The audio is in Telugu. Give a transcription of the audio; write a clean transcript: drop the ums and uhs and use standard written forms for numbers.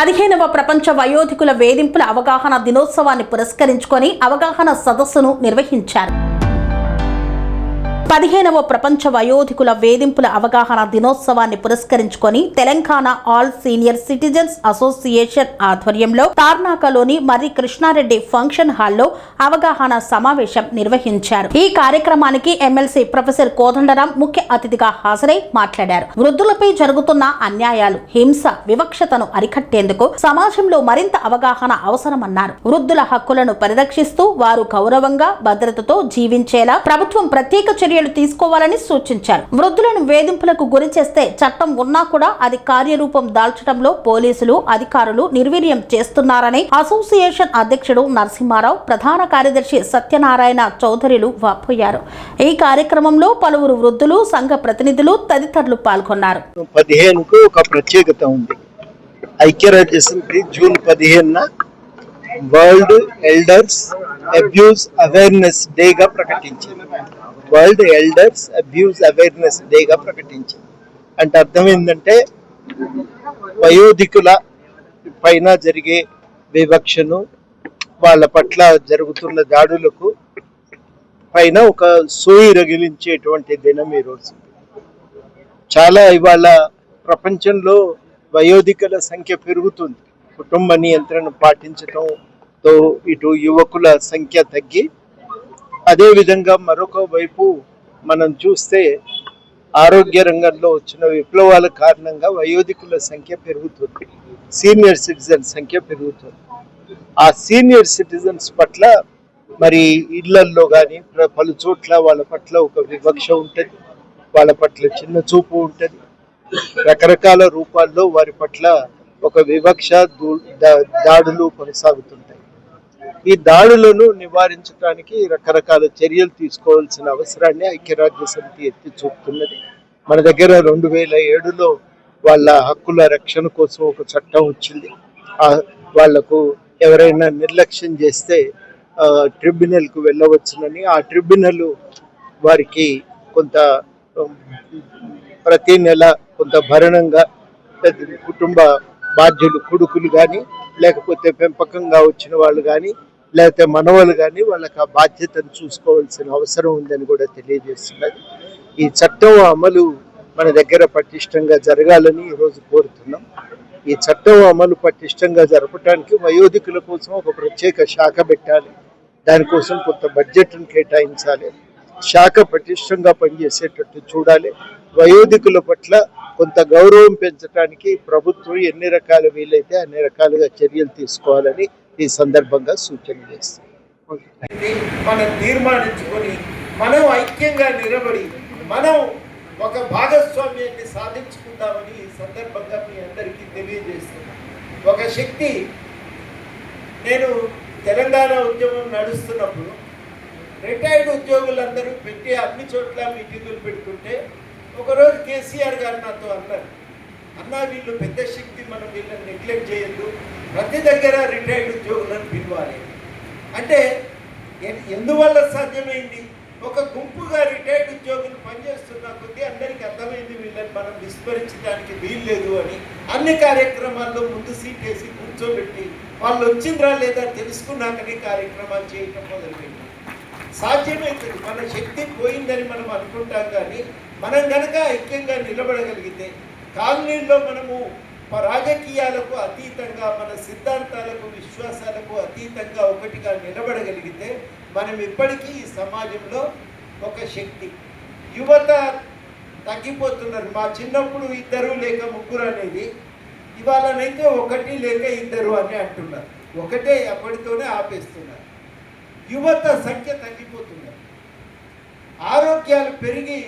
15వ ప్రపంచ వయోధికుల వేధింపుల అవగాహన దినోత్సవాన్ని పురస్కరించుకొని అవగాహన సదస్సును నిర్వహించారు. 15వ ప్రపంచ వయోధికుల వేధింపుల అవగాహన దినోత్సవాన్ని పురస్కరించుకొని Telangana all senior citizens association ఆధ్వర్యంలో తార్నాకలోని మర్రి కృష్ణారెడ్డి ఫంక్షన్ హాల్లో అవగాహన సమావేశం నిర్వహించారు. ఈ కార్యక్రమానికి ఎమ్మెల్సీ ప్రొఫెసర్ కోదండరాం ముఖ్య అతిథిగా హాజరై మాట్లాడారు. వృద్ధులపై జరుగుతున్న అన్యాయాలు, హింస, వివక్షతను అరికట్టేందుకు సమాజంలో మరింత అవగాహన అవసరమన్నారు. వృద్ధుల హక్కులను పరిరక్షిస్తూ వారు గౌరవంగా, భద్రతతో జీవించేలా ప్రభుత్వం ప్రత్యేక చర్యలు తీసుకోవాలని సూచించారు. వృద్ధులను వేధింపులకు గురి చేస్తే చట్టం ఉన్నా కూడా అది కార్యరూపం దాల్చడంలో పోలీసులు, అధికారులు నిర్వీర్యం చేస్తున్నారని అసోసియేషన్ అధ్యక్షుడు నరసింహారావు, ప్రధాన కార్యదర్శి సత్యనారాయణ చౌదరిలు వాపోయారు. ఈ కార్యక్రమంలో పలువురు వృద్ధులు, సంఘ ప్రతినిధులు తదితరులు పాల్గొన్నారు. 15కు ఒక ప్రత్యేకత ఉంది. ఐక్యరాజ్య సమితి జూన్ 15న వరల్డ్ ఎల్డర్స్ అబ్యూస్ అవేర్నెస్ డేగా ప్రకటించింది. వరల్డ్ ఎల్డర్స్ అబ్యూస్ అవేర్నెస్ డేగా ప్రకటించింది. అంటే అర్థం ఏంటంటే వయోధికుల పైన జరిగే వివక్షను, వాళ్ళ పట్ల జరుగుతున్న దాడులకు పైన ఒక సోయి రగిలించేటువంటి దినం ఈరోజు. చాలా ఇవాళ ప్రపంచంలో వయోధికుల సంఖ్య పెరుగుతుంది. కుటుంబ నియంత్రణ పాటించడంతో ఇటు యువకుల సంఖ్య తగ్గి, అదేవిధంగా మరొక వైపు మనం చూస్తే ఆరోగ్య రంగంలో వచ్చిన విప్లవాల కారణంగా వయోధికుల సంఖ్య పెరుగుతుంది, సీనియర్ సిటిజన్స్ సంఖ్య పెరుగుతుంది. ఆ సీనియర్ సిటిజన్స్ పట్ల మరి ఇళ్లల్లో కానీ పలు చోట్ల వాళ్ళ పట్ల ఒక వివక్ష ఉంటుంది, వాళ్ళ పట్ల చిన్న చూపు ఉంటుంది. రకరకాల రూపాల్లో వారి పట్ల ఒక వివక్ష, దాడులు కొనసాగుతుంటాయి. ఈ దాడులను నివారించడానికి రకరకాల చర్యలు తీసుకోవాల్సిన అవసరాన్ని ఐక్యరాజ్య సమితి ఎత్తి చూపుతున్నది. మన దగ్గర 2007లో వాళ్ళ హక్కుల రక్షణ కోసం ఒక చట్టం వచ్చింది. వాళ్లకు ఎవరైనా నిర్లక్ష్యం చేస్తే ట్రిబ్యునల్కు వెళ్ళవచ్చునని, ఆ ట్రిబ్యునల్ వారికి కొంత ప్రతి నెల కొంత భరణంగా కుటుంబ బాధ్యులు, కొడుకులు కానీ లేకపోతే పెంపకంగా వచ్చిన వాళ్ళు కానీ లేకపోతే మనవలు కానీ వాళ్ళకి ఆ బాధ్యతను చూసుకోవాల్సిన అవసరం ఉందని కూడా తెలియజేస్తున్నది. ఈ చట్టం అమలు మన దగ్గర పటిష్టంగా జరగాలని ఈరోజు కోరుతున్నాం. ఈ చట్టం అమలు పటిష్టంగా జరపడానికి వయోధికుల కోసం ఒక ప్రత్యేక శాఖ పెట్టాలి. దానికోసం కొంత బడ్జెట్ను కేటాయించాలి. శాఖ పటిష్టంగా పనిచేసేటట్టు చూడాలి. వయోధికుల పట్ల కొంత గౌరవం పెంచడానికి ప్రభుత్వం ఎన్ని రకాల వీలైతే అన్ని రకాలుగా చర్యలు తీసుకోవాలని ఈ సందర్భంగా సూచన చేస్తాం. మనం తీర్మానించుకొని మనం ఐక్యంగా నిలబడి మనం ఒక భాగస్వామ్యాన్ని సాధించుకుందామని ఈ సందర్భంగా మీ అందరికీ తెలియజేస్తున్నాం. ఒక శక్తి, నేను తెలంగాణ ఉద్యమం నడుస్తున్నప్పుడు రిటైర్డ్ ఉద్యోగులందరూ పెట్టి అన్ని చోట్ల మీటింగులు పెట్టుకుంటే ఒకరోజు కేసీఆర్ గారు నాతో అన్నారు, అన్నా వీళ్ళు పెద్ద శక్తి, మనం వీళ్ళని నెగ్లెక్ట్ చేయొద్దు, ప్రతి దగ్గర రిటైర్డ్ ఉద్యోగులను పిలవాలి. అంటే ఎందువల్ల సాధ్యమైంది? ఒక గుంపుగా రిటైర్డ్ ఉద్యోగులు పనిచేస్తున్న కొద్దీ అందరికీ అర్థమైంది వీళ్ళని మనం విస్మరించడానికి వీల్లేదు అని. అన్ని కార్యక్రమాల్లో ముందు సీట్ వేసి కూర్చోబెట్టి వాళ్ళు వచ్చిండ్రా లేదా తెలుసుకున్నాకనే కార్యక్రమాలు చేయటం మొదలుపెట్టి సాధ్యమవుతుంది. మన శక్తి పోయిందని మనం అనుకుంటాం, కానీ మనం కనుక ఐక్యంగా నిలబడగలిగితే, కాలనీల్లో మనము రాజకీయాలకు అతీతంగా, మన సిద్ధాంతాలకు, విశ్వాసాలకు అతీతంగా ఒకటిగా నిలబడగలిగితే మనం ఇప్పటికీ ఈ సమాజంలో ఒక శక్తి. యువత తగ్గిపోతున్నారు. మా చిన్నప్పుడు 2 లేక 3 అనేది ఇవాళనైతే 1 లేక 2 అని అంటున్నారు. 1 అప్పటితోనే ఆపేస్తున్నారు. యువత సంఖ్య తగ్గిపోతున్నారు. ఆరోగ్యాలు పెరిగి